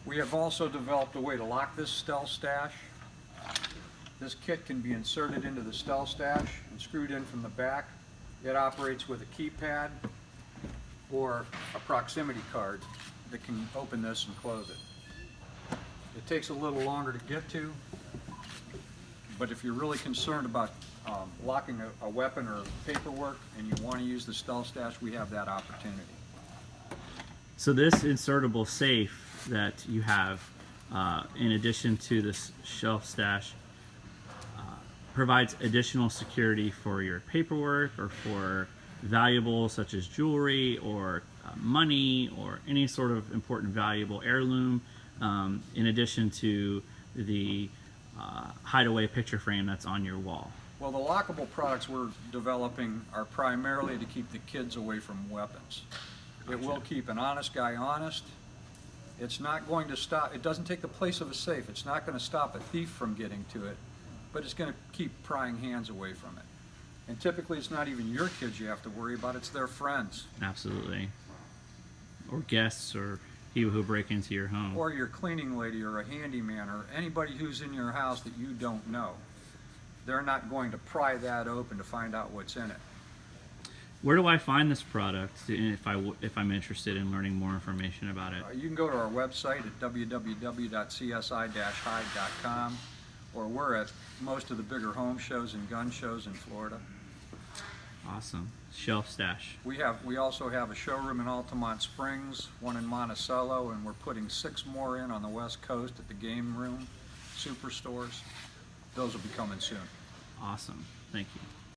We have also developed a way to lock this stealth stash. This kit can be inserted into the stealth stash and screwed in from the back. It operates with a keypad or a proximity card that can open this and close it. It takes a little longer to get to, but if you're really concerned about locking a weapon or paperwork and you want to use the stealth stash, we have that opportunity. So this insertable safe that you have, in addition to this shelf stash, provides additional security for your paperwork or for valuables such as jewelry or money or any sort of important valuable heirloom, in addition to the hideaway picture frame that's on your wall. Well, the lockable products we're developing are primarily to keep the kids away from weapons. It will keep an honest guy honest. It's not going to stop, it doesn't take the place of a safe. It's not going to stop a thief from getting to it, but it's going to keep prying hands away from it. And typically it's not even your kids you have to worry about, it's their friends. Absolutely. Or guests, or people who break into your home. Or your cleaning lady or a handyman or anybody who's in your house that you don't know. They're not going to pry that open to find out what's in it. Where do I find this product if I'm interested in learning more information about it? You can go to our website at www.csi-hide.com, or we're at most of the bigger home shows and gun shows in Florida. Awesome. Shelf stash. We also have a showroom in Altamont Springs, one in Monticello, and we're putting 6 more in on the West Coast at the Game Room Superstores. Those will be coming soon. Awesome. Thank you.